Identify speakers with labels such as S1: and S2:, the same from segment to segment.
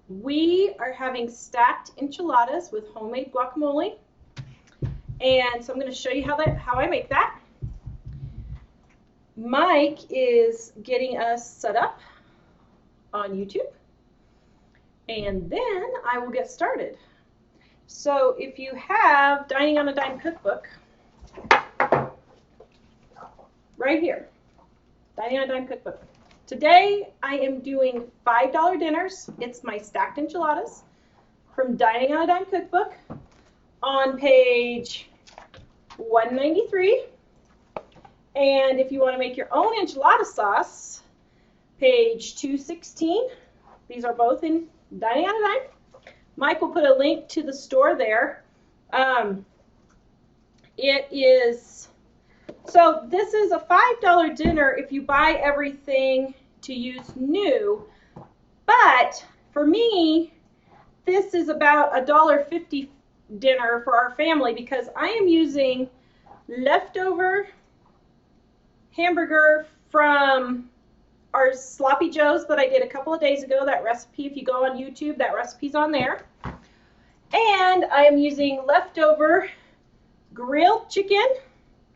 S1: We are having stacked enchiladas with homemade guacamole. And so I'm going to show you how I make that. Mike is getting us set up on YouTube. And then I will get started. So if you have Dining on a Dime cookbook, right here, Dining on a Dime cookbook. Today I am doing $5 dinners. It's my stacked enchiladas from Dining on a Dime cookbook on page 193. And if you want to make your own enchilada sauce, page 216. These are both in Dining on a Dime. Mike will put a link to the store there. So this is a $5 dinner if you buy everything to use new. But for me, this is about a $1.50 dinner for our family because I am using leftover hamburger from our Sloppy Joe's that I did a couple of days ago. That recipe, if you go on YouTube, that recipe's on there. And I am using leftover grilled chicken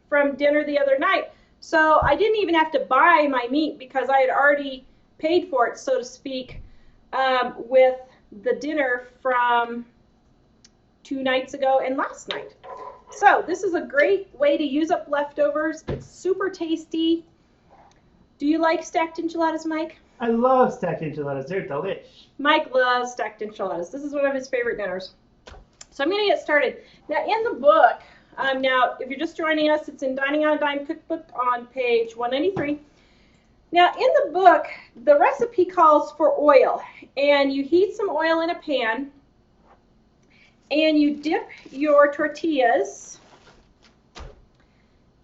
S1: from dinner the other night. So I didn't even have to buy my meat because I had already paid for it, so to speak, with the dinner from 2 nights ago and last night. So this is a great way to use up leftovers. It's super tasty. Do you like stacked enchiladas, Mike?
S2: I love stacked enchiladas. They're delish.
S1: Mike loves stacked enchiladas. This is one of his favorite dinners. So I'm going to get started. Now in the book, now if you're just joining us, it's in Dining on a Dime cookbook on page 193. Now in the book, the recipe calls for oil, and you heat some oil in a pan, and you dip your tortillas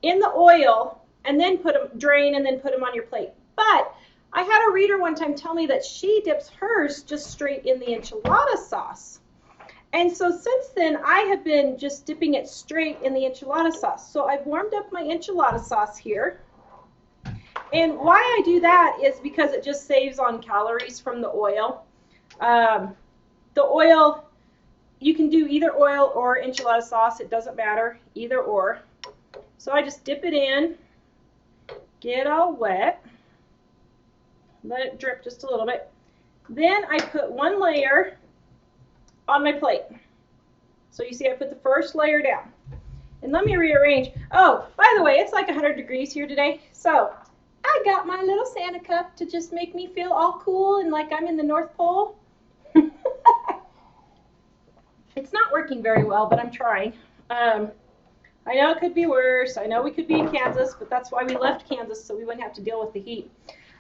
S1: in the oil, and then drain, and then put them on your plate. But I had a reader one time tell me that she dips hers just straight in the enchilada sauce. And so since then, I have been just dipping it straight in the enchilada sauce. So I've warmed up my enchilada sauce here. And why I do that is because it just saves on calories from the oil. The oil, you can do either oil or enchilada sauce. It doesn't matter, either or. So I just dip it in, get all wet, let it drip just a little bit. Then I put one layer on my plate. So you see I put the first layer down. And let me rearrange. Oh, by the way, it's like 100 degrees here today. So I got my little Santa cup to just make me feel all cool and like I'm in the North Pole. It's not working very well, but I'm trying. I know it could be worse. I know we could be in Kansas, but that's why we left Kansas, so we wouldn't have to deal with the heat.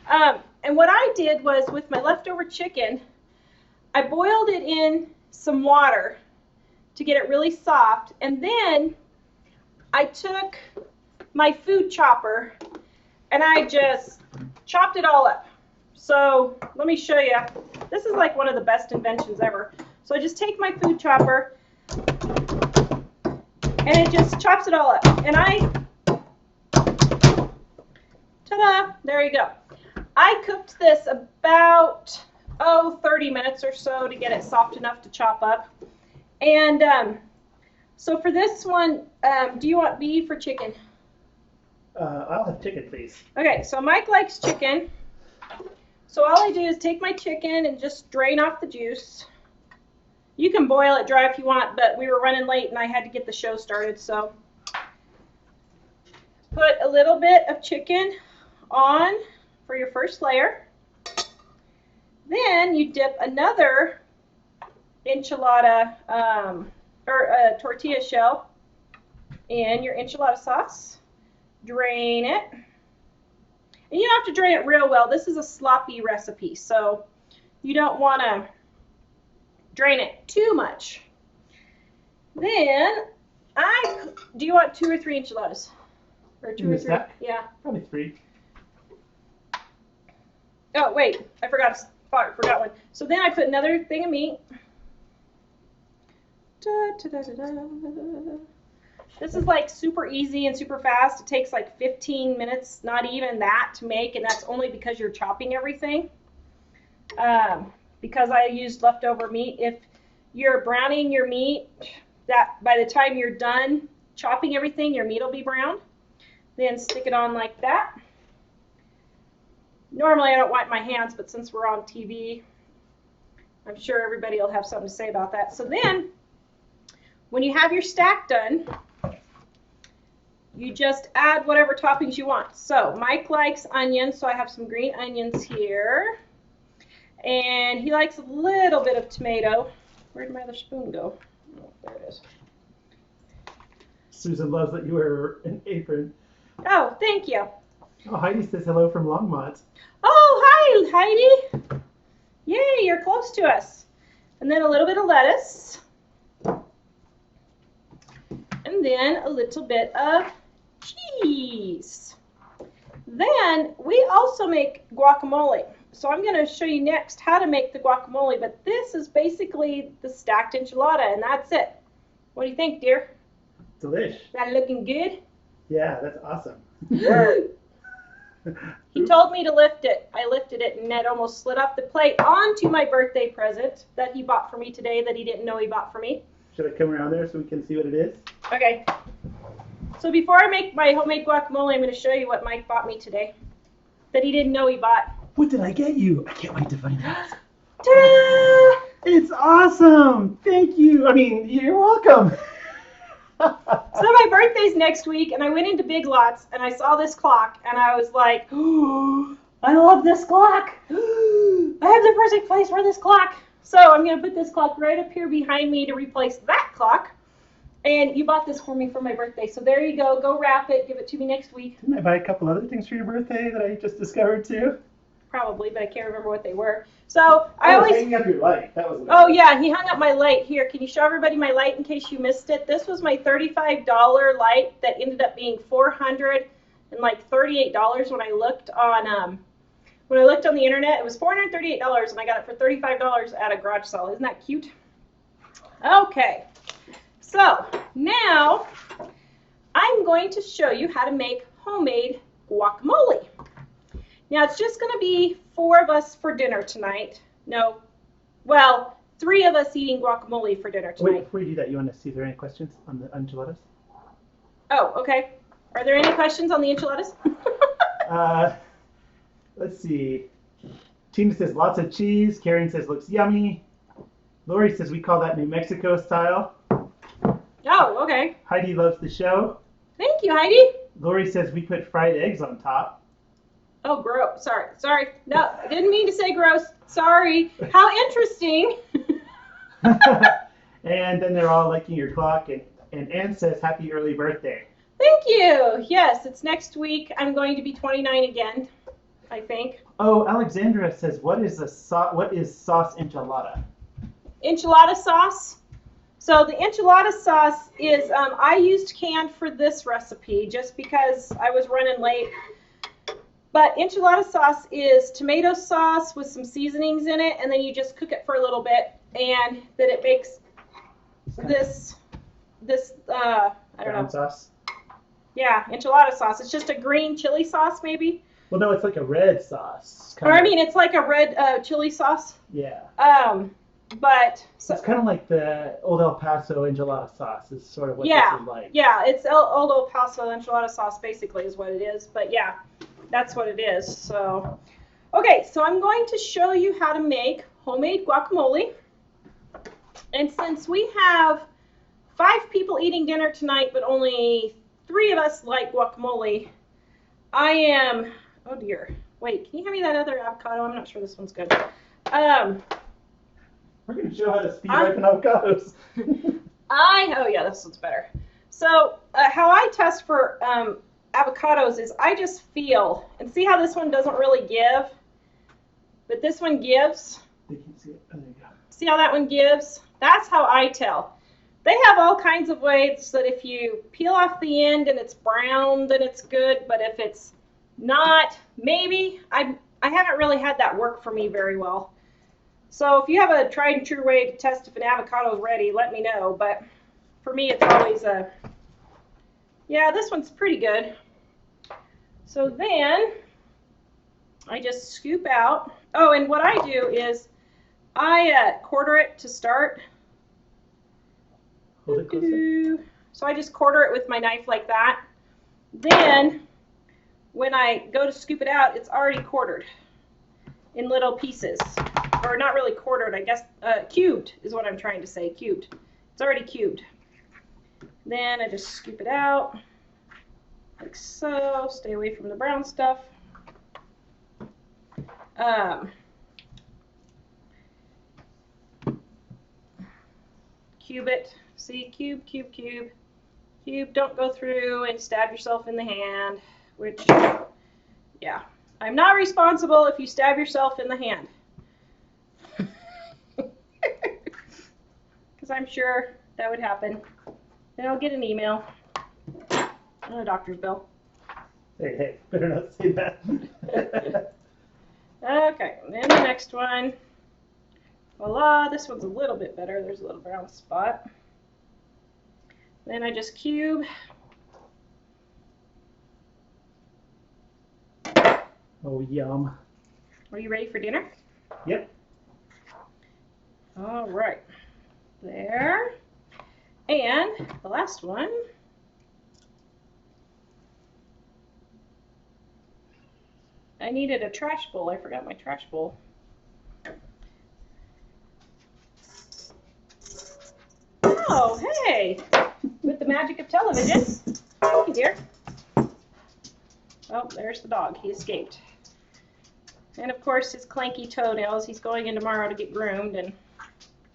S1: And what I did was with my leftover chicken, I boiled it in some water to get it really soft, and then I took my food chopper and I just chopped it all up. So let me show you. This is like one of the best inventions ever. So I just take my food chopper and it just chops it all up. And ta-da, there you go. I cooked this about 30 minutes or so to get it soft enough to chop up. And so for this one, do you want beef or chicken?
S2: I'll have chicken, please.
S1: Okay, so Mike likes chicken. So all I do is take my chicken and just drain off the juice. You can boil it dry if you want, but we were running late and I had to get the show started, so. Put a little bit of chicken on for your first layer. Then you dip another enchilada or a tortilla shell in your enchilada sauce. Drain it. And you don't have to drain it real well. This is a sloppy recipe, so you don't want to drain it too much. Then do you want 2 or 3 enchiladas? Or 2 or 3? Yeah.
S2: Probably 3.
S1: Oh, wait. I forgot one. So then I put another thing of meat. This is like super easy and super fast. It takes like 15 minutes, not even that, to make, and that's only because you're chopping everything. because I used leftover meat. If you're browning your meat, that by the time you're done chopping everything, your meat will be browned. Then stick it on like that. Normally I don't wipe my hands, but since we're on TV, I'm sure everybody will have something to say about that. So then, when you have your stack done, you just add whatever toppings you want. So Mike likes onions, so I have some green onions here. And he likes a little bit of tomato. Where'd my other spoon go? Oh, there it is.
S2: Susan loves that you wear an apron.
S1: Oh, thank you.
S2: Oh, Heidi says hello from Longmont.
S1: Oh, hi, Heidi. Yay, you're close to us. And then a little bit of lettuce. And then a little bit of cheese. Then we also make guacamole. So I'm going to show you next how to make the guacamole, but this is basically the stacked enchilada, and that's it. What do you think, dear?
S2: Delish.
S1: Is that looking good?
S2: Yeah, that's awesome.
S1: He told me to lift it. I lifted it, and it almost slid off the plate onto my birthday present that he bought for me today that he didn't know he bought for me.
S2: Should I come around there so we can see what it is?
S1: Okay. So before I make my homemade guacamole, I'm going to show you what Mike bought me today that he didn't know he bought.
S2: What did I get you? I can't wait to find out.
S1: Ta-da!
S2: It's awesome! Thank you. I mean, you're welcome.
S1: So my birthday's next week, and I went into Big Lots, and I saw this clock, and I was like, oh, I love this clock. I have the perfect place for this clock. So I'm going to put this clock right up here behind me to replace that clock. And you bought this for me for my birthday, so there you go. Go wrap it. Give it to me next week.
S2: Didn't I buy a couple other things for your birthday that I just discovered too?
S1: Probably, but I can't remember what they were. So I always
S2: hanging up your light. That was.
S1: Oh yeah, he hung up my light. Here, can you show everybody my light in case you missed it? This was my $35 light that ended up being $438 when I looked on the internet. It was $438, and I got it for $35 at a garage sale. Isn't that cute? Okay, so now I'm going to show you how to make homemade guacamole. Now, it's just going to be 4 of us for dinner tonight. No, well, 3 of us eating guacamole for dinner tonight.
S2: Wait, before you do that, you want to see if there are any questions on the enchiladas?
S1: Oh, okay. Are there any questions on the enchiladas?
S2: Let's see. Tina says lots of cheese. Karen says looks yummy. Lori says we call that New Mexico style.
S1: Oh, okay.
S2: Heidi loves the show.
S1: Thank you, Heidi.
S2: Lori says we put fried eggs on top.
S1: Oh, gross. Sorry. No, I didn't mean to say gross. Sorry. How interesting.
S2: And then they're all liking your clock. And Ann says happy early birthday.
S1: Thank you. Yes, it's next week. I'm going to be 29 again, I think.
S2: Oh, Alexandra says what is sauce enchilada?
S1: Enchilada sauce. So the enchilada sauce is, I used canned for this recipe just because I was running late. But enchilada sauce is tomato sauce with some seasonings in it, and then you just cook it for a little bit, and then it makes this I don't know.
S2: Sauce?
S1: Yeah, enchilada sauce. It's just a green chili sauce, maybe.
S2: Well, no, it's like a red sauce.
S1: It's like a red chili sauce.
S2: Yeah.
S1: But
S2: so it's kind of like the Old El Paso enchilada sauce is sort of what this is like.
S1: Yeah, it's Old El Paso enchilada sauce basically is what it is. But yeah, that's what it is. So, okay, so I'm going to show you how to make homemade guacamole. And since we have 5 people eating dinner tonight, but only 3 of us like guacamole, I am, oh dear, wait, can you hand me that other avocado? I'm not sure this one's good.
S2: We're going to show how to speed ripen avocados.
S1: Oh yeah, this one's better. So how I test for avocados is I just feel, and see how this one doesn't really give, but this one gives.
S2: They can see it. Oh, there you go.
S1: See how that one gives? That's how I tell. They have all kinds of ways that if you peel off the end and it's brown, then it's good, but if it's not, maybe. I haven't really had that work for me very well. So if you have a tried and true way to test if an avocado is ready, let me know. But for me, it's always yeah, this one's pretty good. So then I just scoop out Oh, and what I do is I quarter it to start.
S2: Hold it closer.
S1: So I just quarter it with my knife like that. Then when I go to scoop it out, it's already quartered in little pieces. Or not really quartered, I guess, cubed is what I'm trying to say, cubed. It's already cubed. Then I just scoop it out, like so. Stay away from the brown stuff. Cube it. See, cube, cube, cube. Cube, don't go through and stab yourself in the hand, which, yeah. I'm not responsible if you stab yourself in the hand. Because I'm sure that would happen. Then I'll get an email and a doctor's bill.
S2: Hey, better not say that.
S1: Okay, and then the next one. Voila, this one's a little bit better. There's a little brown spot. Then I just cube.
S2: Oh, yum.
S1: Are you ready for dinner?
S2: Yep.
S1: All right. There. And the last one. I needed a trash bowl. I forgot my trash bowl. Oh, hey! With the magic of television. Thank you, dear. Oh, there's the dog. He escaped. And of course, his clanky toenails. He's going in tomorrow to get groomed, and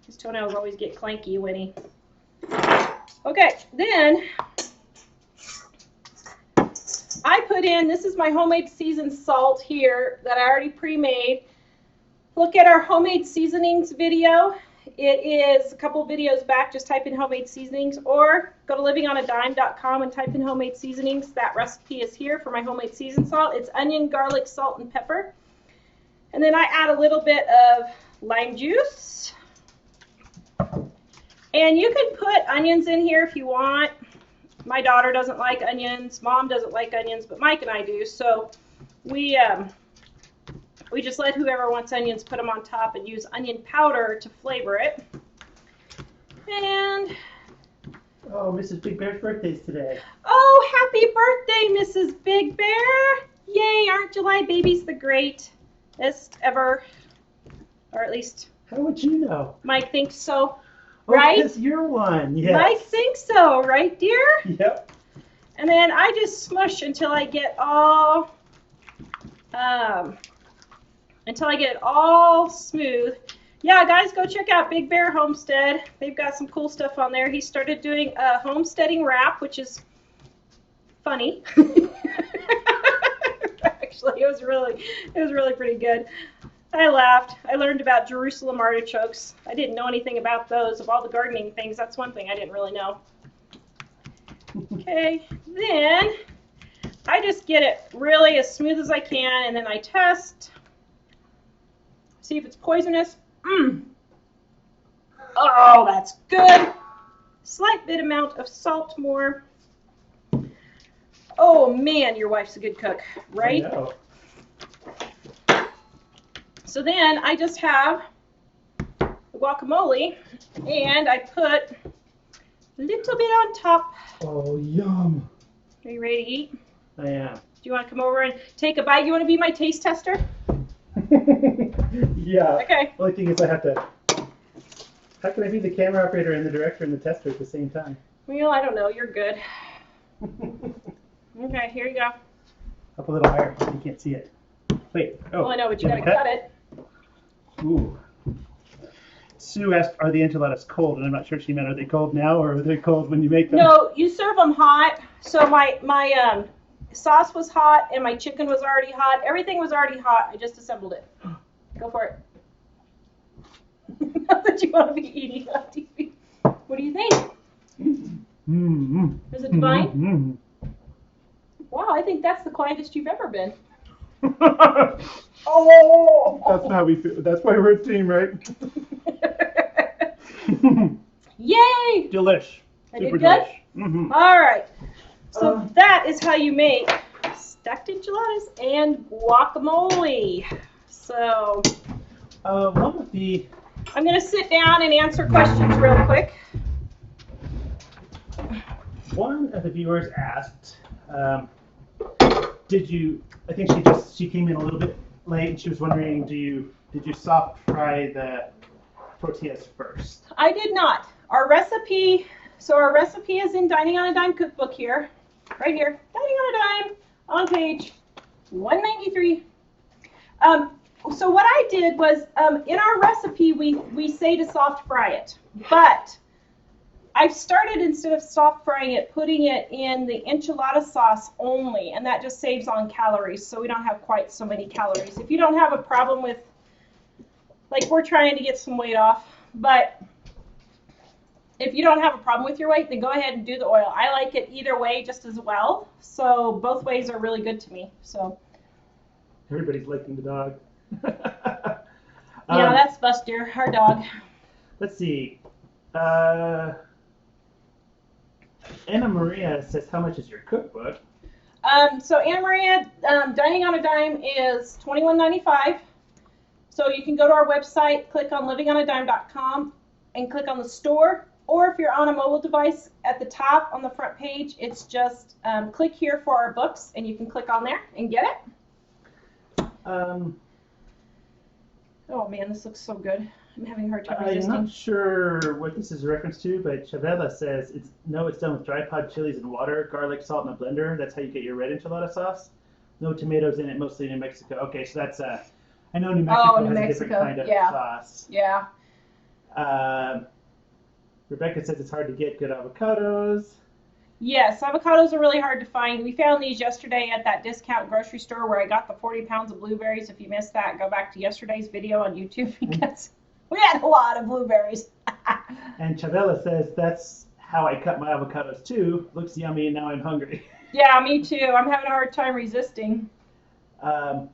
S1: his toenails always get clanky when he... Okay, then I put in, this is my homemade seasoned salt here that I already pre-made. Look at our homemade seasonings video. It is a couple videos back. Just type in homemade seasonings, or go to livingonadime.com and type in homemade seasonings. That recipe is here for my homemade seasoned salt. It's onion, garlic, salt, and pepper. And then I add a little bit of lime juice. And you can put onions in here if you want. My daughter doesn't like onions. Mom doesn't like onions, but Mike and I do. So we just let whoever wants onions put them on top and use onion powder to flavor it. And
S2: oh, Mrs. Big Bear's birthday is today.
S1: oh, happy birthday, Mrs. Big Bear! Yay, aren't July babies the greatest ever? Or at least
S2: How would you know?
S1: Mike thinks so,
S2: Oh,
S1: right?
S2: because you're one, yes.
S1: Mike thinks so, right, dear?
S2: Yep.
S1: And then I just smush until I get all smooth. Yeah, guys, go check out Big Bear Homestead. They've got some cool stuff on there. He started doing a homesteading wrap, which is funny. Actually, it was really pretty good. I laughed. I learned about Jerusalem artichokes. I didn't know anything about those. Of all the gardening things, that's one thing I didn't really know. Okay, then I just get it really as smooth as I can, and then I test. See if it's poisonous. Oh, that's good. Slight bit amount of salt more. Oh man, your wife's a good cook, right?
S2: I know.
S1: So then I just have the guacamole, and I put a little bit on top.
S2: Oh, yum.
S1: Are you ready to eat?
S2: I am.
S1: Do you want to come over and take a bite? You want to be my taste tester?
S2: Yeah.
S1: Okay.
S2: Only thing is I have to... How can I be the camera operator and the director and the tester at the same time?
S1: Well, I don't know. You're good. Okay, here you go.
S2: Up a little higher. You can't see it. Wait. Oh.
S1: Well, I know, but you got to cut it.
S2: Ooh. Sue asked, are the enchiladas cold? And I'm not sure if she meant, are they cold now or are they cold when you make them?
S1: No, you serve them hot. So my sauce was hot and my chicken was already hot. Everything was already hot. I just assembled it. Go for it. Not that you want to be eating on TV. What do you think?
S2: Mm-hmm.
S1: Is it divine?
S2: Mm-hmm. Mm-hmm.
S1: Wow, I think that's the quietest you've ever been.
S2: Oh! That's not how we feel. That's why we're a team, right?
S1: Yay!
S2: Delish.
S1: I did
S2: Super
S1: good?
S2: delish. Mm-hmm.
S1: All right. So that is how you make stacked enchiladas and guacamole. So
S2: One of the
S1: I'm going to sit down and answer questions real quick.
S2: One of the viewers asked, did you? I think she came in a little bit late, and she was wondering, did you soft fry the tortillas first?
S1: I did not. Our recipe is in Dining on a Dime cookbook here, right here, Dining on a Dime on page 193. So what I did was, in our recipe, we say to soft fry it, but I've started, instead of soft frying it, putting it in the enchilada sauce only, and that just saves on calories, so we don't have quite so many calories. If you don't have a problem with, like, we're trying to get some weight off, but if you don't have a problem with your weight, then go ahead and do the oil. I like it either way just as well, so both ways are really good to me. So
S2: Everybody's liking the dog.
S1: yeah, that's Buster, our dog.
S2: Let's see. Anna Maria says, how much is your cookbook?
S1: So Anna Maria, Dining on a Dime is $21.95. So you can go to our website, click on livingonadime.com, and click on the store. Or if you're on a mobile device, at the top on the front page, it's just click here for our books, and you can click on there and get it. Oh man, this looks so good. I'm having a hard time resisting.
S2: I'm not sure what this is a reference to, but Chavela says it's done with dry pod chilies and water, garlic, salt, and a blender. That's how you get your red enchilada sauce. No tomatoes in it, mostly New Mexico. Okay, so that's I know New Mexico has a different kind of sauce.
S1: Yeah.
S2: Rebecca says it's hard to get good avocados.
S1: Yes, avocados are really hard to find. We found these yesterday at that discount grocery store where I got the 40 pounds of blueberries. If you missed that, go back to yesterday's video on YouTube because we had a lot of blueberries.
S2: And Chavela says that's how I cut my avocados too. Looks yummy and now I'm hungry.
S1: Yeah, me too. I'm having a hard time resisting.
S2: Modern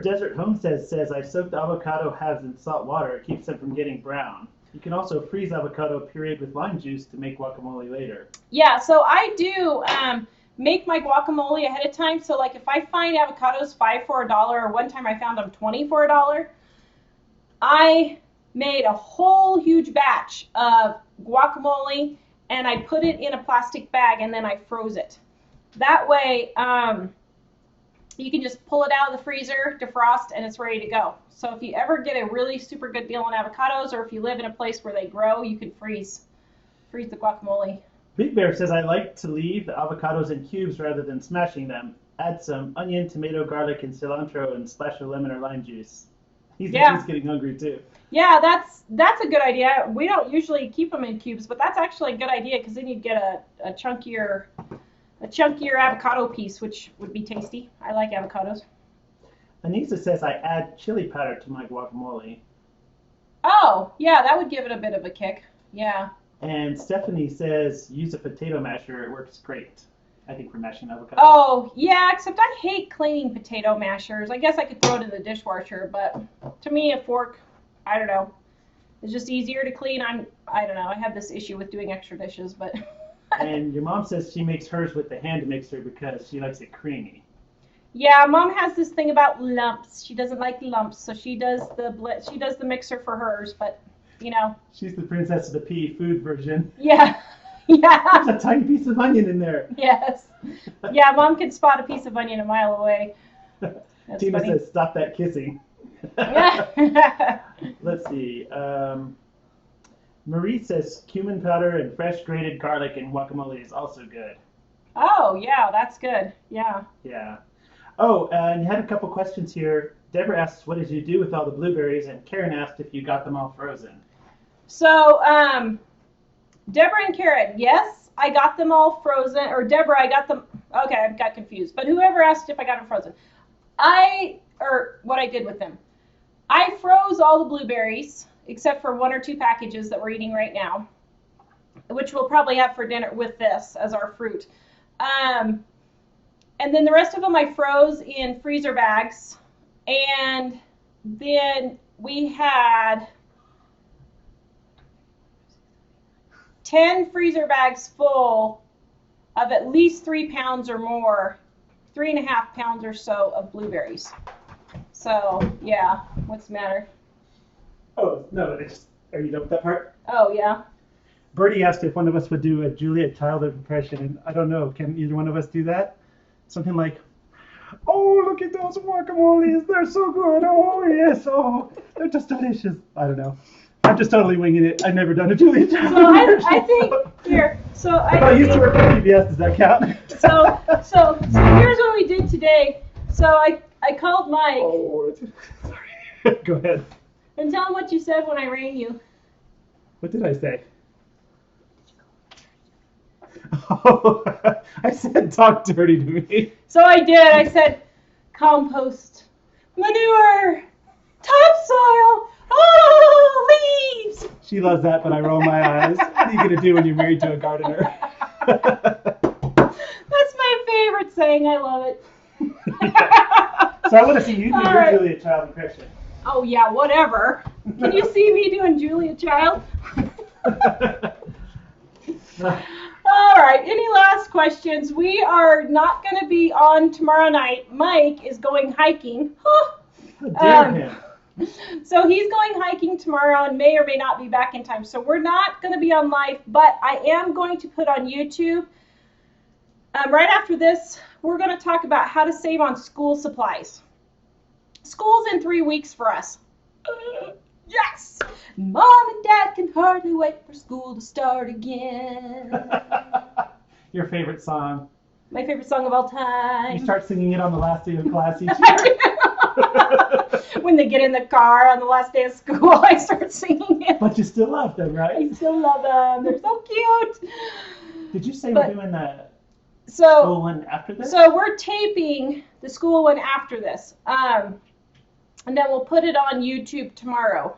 S2: Desert Homestead says I soak the avocado halves in salt water. It keeps them from getting brown. You can also freeze avocado pureed with lime juice to make guacamole later. Yeah,
S1: so I do make my guacamole ahead of time. So like if I find avocados 5 for $1, or one time I found them 20 for $1, I made a whole huge batch of guacamole and I put it in a plastic bag and then I froze it. That way you can just pull it out of the freezer, defrost, and it's ready to go. So if you ever get a really super good deal on avocados, or if you live in a place where they grow, you can freeze the guacamole.
S2: Big Bear says I like to leave the avocados in cubes rather than smashing them. Add some onion, tomato, garlic, and cilantro, and splash of lemon or lime juice. He's getting hungry too.
S1: Yeah, that's a good idea. We don't usually keep them in cubes, but that's actually a good idea because then you'd get a chunkier avocado piece, which would be tasty. I like avocados.
S2: Anissa says I add chili powder to my guacamole.
S1: Oh, yeah, that would give it a bit of a kick. Yeah.
S2: And Stephanie says use a potato masher. It works great, I think, for mashing avocados.
S1: Oh, yeah, except I hate cleaning potato mashers. I guess I could throw it in the dishwasher, but to me, a fork, I don't know. It's just easier to clean. I don't know. I have this issue with doing extra dishes, but...
S2: And your mom says she makes hers with the hand mixer because she likes it creamy.
S1: Yeah, Mom has this thing about lumps. She doesn't like lumps, so she does the mixer for hers. But you know,
S2: she's the Princess of the Pea food version.
S1: Yeah, yeah.
S2: There's a tiny piece of onion in there.
S1: Yes. Yeah, Mom can spot a piece of onion a mile away. That's
S2: Tina
S1: funny.
S2: says stop that kissing. Let's see. Marie says cumin powder and fresh grated garlic in guacamole is also good.
S1: Oh, yeah, that's good. Yeah.
S2: Yeah. Oh, and you had a couple questions here. Deborah asks, what did you do with all the blueberries? And Karen asked if you got them all frozen.
S1: So, Deborah and Karen, yes, I got them all frozen. Or Deborah, I got them. Okay, I got confused. But whoever asked if I got them frozen, what I did with them. I froze all the blueberries, except for 1 or 2 packages that we're eating right now, which we'll probably have for dinner with this as our fruit. And then the rest of them I froze in freezer bags. And then we had 10 freezer bags full of at least 3 pounds or more, 3.5 pounds or so of blueberries. So, yeah. What's the matter?
S2: Oh, no, are you done with that part?
S1: Oh, yeah.
S2: Bertie asked if one of us would do a Julia Child impression, and I don't know, can either one of us do that? Something like, oh, look at those guacamoles, they're so good, oh, yes, oh, they're just delicious. I don't know. I'm just totally winging it. I've never done a Julia Child impression.
S1: I think, here,
S2: I used to work at PBS, does that count?
S1: So here's what we did today. So I called Mike.
S2: Oh, sorry. Go ahead.
S1: And tell him what you said when I rang you.
S2: What did I say? Oh, I said talk dirty to me.
S1: So I did. I said compost, manure, topsoil, oh, leaves.
S2: She loves that, but I roll my eyes. What are you going to do when you're married to a gardener?
S1: That's my favorite saying. I love it.
S2: So I want to see you do your Julia Child impression.
S1: Oh, yeah, whatever. Can you see me doing Julia Child? All right, any last questions? We are not going to be on tomorrow night. Mike is going hiking.
S2: How dare him.
S1: So he's going hiking tomorrow and may or may not be back in time. So we're not going to be on live, but I am going to put on YouTube. Right after this, we're going to talk about how to save on school supplies. School's in 3 weeks for us. Yes! Mom and Dad can hardly wait for school to start again.
S2: Your favorite song.
S1: My favorite song of all time.
S2: You start singing it on the last day of class each year.
S1: When they get in the car on the last day of school, I start singing it.
S2: But you still love them, right?
S1: I still love them. They're so cute.
S2: Did you say we're doing the
S1: school
S2: school one after this?
S1: So we're taping the school one after this. And then we'll put it on YouTube tomorrow.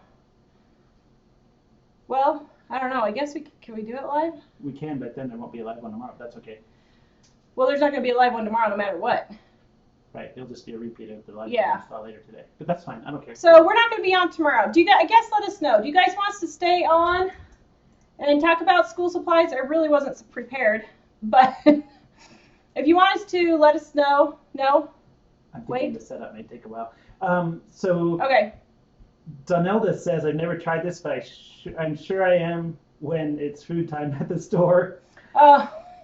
S1: Well, I don't know. I guess can we do it live?
S2: We can, but then there won't be a live one tomorrow. That's okay.
S1: Well, there's not going to be a live one tomorrow no matter what.
S2: Right. It'll just be a repeat of the live one
S1: Yeah.
S2: I saw later today. But that's fine. I don't care.
S1: So we're not going to be on tomorrow. Do you guys, I guess let us know. Do you guys want us to stay on and talk about school supplies? I really wasn't prepared. But if you want us to, let us know. No?
S2: I'm thinking the setup may take a while. So
S1: Okay.
S2: Donelda says, I've never tried this, but I'm sure I am when it's food time at the store.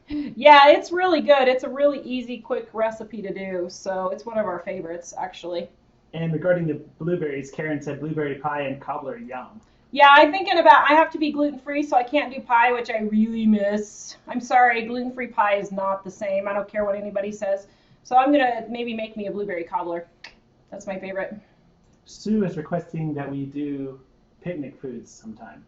S1: Yeah, it's really good. It's a really easy, quick recipe to do. So it's one of our favorites, actually.
S2: And regarding the blueberries, Karen said blueberry pie and cobbler, yum.
S1: Yeah, I'm thinking about, I have to be gluten-free, so I can't do pie, which I really miss. I'm sorry, gluten-free pie is not the same. I don't care what anybody says. So I'm going to maybe make me a blueberry cobbler. That's my favorite.
S2: Sue is requesting that we do picnic foods sometime.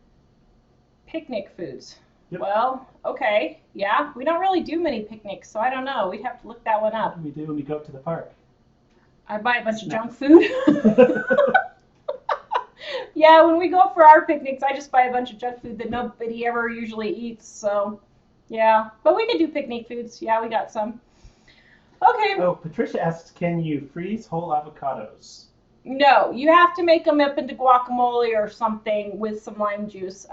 S1: Picnic foods.
S2: Yep.
S1: Well, okay. Yeah, we don't really do many picnics, so I don't know. We'd have to look that one up.
S2: We do when we go up to the park.
S1: I buy a bunch of junk food. Yeah, when we go for our picnics, I just buy a bunch of junk food that nobody ever usually eats. So, yeah. But we could do picnic foods. Yeah, we got some. Okay.
S2: Oh, Patricia asks, can you freeze whole avocados?
S1: No, you have to make them up into guacamole or something with some lime juice.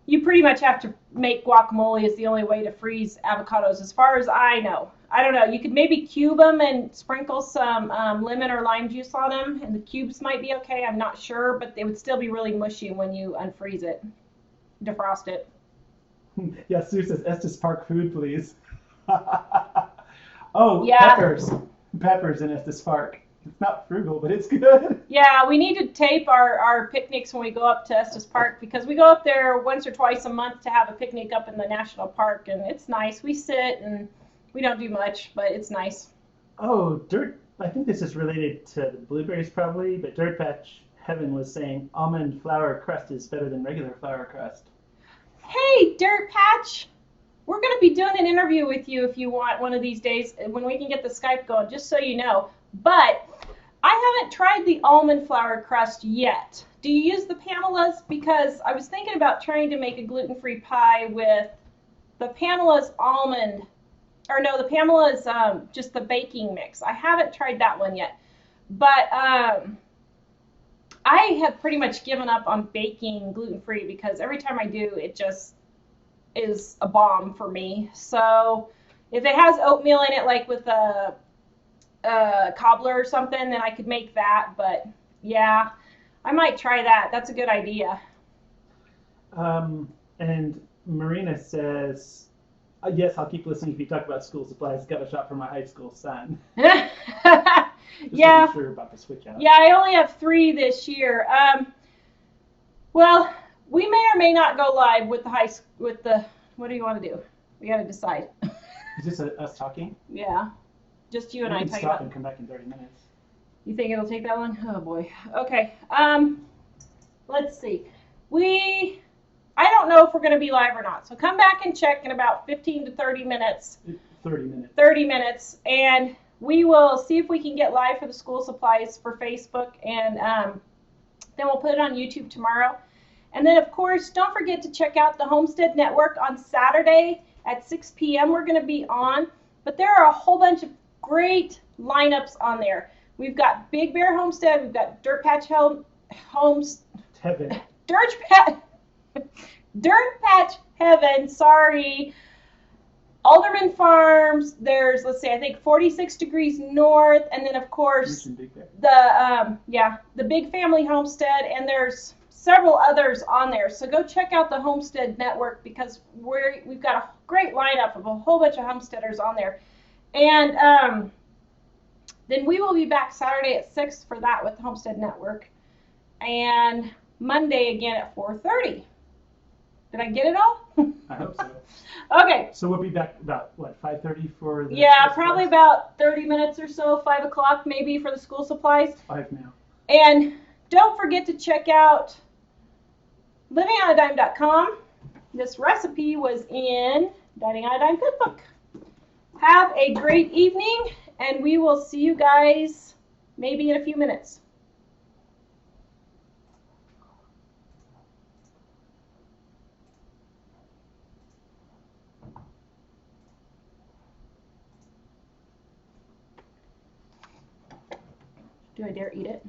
S1: You pretty much have to make guacamole is the only way to freeze avocados as far as I know. I don't know. You could maybe cube them and sprinkle some lemon or lime juice on them, and the cubes might be okay. I'm not sure, but they would still be really mushy when you unfreeze it, defrost it.
S2: Yeah, Sue says, Estes Park food, please. Oh,
S1: Yeah.
S2: Peppers in Estes Park. It's not frugal, but it's good.
S1: Yeah, we need to tape our picnics when we go up to Estes Park, because we go up there once or twice a month to have a picnic up in the national park, and it's nice. We sit and we don't do much, but it's nice.
S2: Oh, I think this is related to the blueberries probably, but Dirt Patch Heaven was saying almond flour crust is better than regular flour crust.
S1: Hey, Dirt Patch, we're going to be doing an interview with you if you want one of these days when we can get the Skype going, just so you know. But I haven't tried the almond flour crust yet. Do you use the Pamela's? Because I was thinking about trying to make a gluten-free pie with the Pamela's almond, or no, the Pamela's just the baking mix. I haven't tried that one yet. But I have pretty much given up on baking gluten-free because every time I do, it just is a bomb for me. So if it has oatmeal in it, like with a cobbler or something, then I could make that. But yeah, I might try that. That's a good idea.
S2: And Marina says, yes, I'll keep listening if you talk about school supplies. Got a shop for my high school son. Just
S1: Yeah.
S2: wasn't sure about the switch out.
S1: Yeah, I only have 3 this year. Well, we may or may not go live with the what do you want to do? We got to decide.
S2: Is this us talking?
S1: Yeah, just you and
S2: We
S1: I
S2: can
S1: talking
S2: stop
S1: about.
S2: and come back in 30 minutes.
S1: You think it'll take that long? Oh boy. Okay. Let's see. I don't know if we're going to be live or not. So come back and check in about 15 to 30 minutes.
S2: 30 minutes.
S1: 30 minutes, and we will see if we can get live for the school supplies for Facebook, and then we'll put it on YouTube tomorrow. And then, of course, don't forget to check out the Homestead Network on Saturday at 6 p.m. We're going to be on, but there are a whole bunch of great lineups on there. We've got Big Bear Homestead, we've got Dirt Patch Homes,
S2: Heaven.
S1: Dirt Patch Heaven, sorry. Alderman Farms, there's, let's see, I think 46 Degrees North, and then, of course, the Big Family Homestead, and there's several others on there. So go check out the Homestead Network, because we've got a great lineup of a whole bunch of homesteaders on there. And then we will be back Saturday at 6 for that with the Homestead Network, and Monday again at 4:30. Did I get it all?
S2: I hope so.
S1: Okay.
S2: So we'll be back about, what, 5:30 for the
S1: Yeah, probably about 30 minutes or so, 5 o'clock maybe for the school supplies.
S2: 5 now.
S1: And don't forget to check out livingonadime.com. This recipe was in Dining on a Dime Cookbook. Have a great evening, and we will see you guys maybe in a few minutes. Do I dare eat it?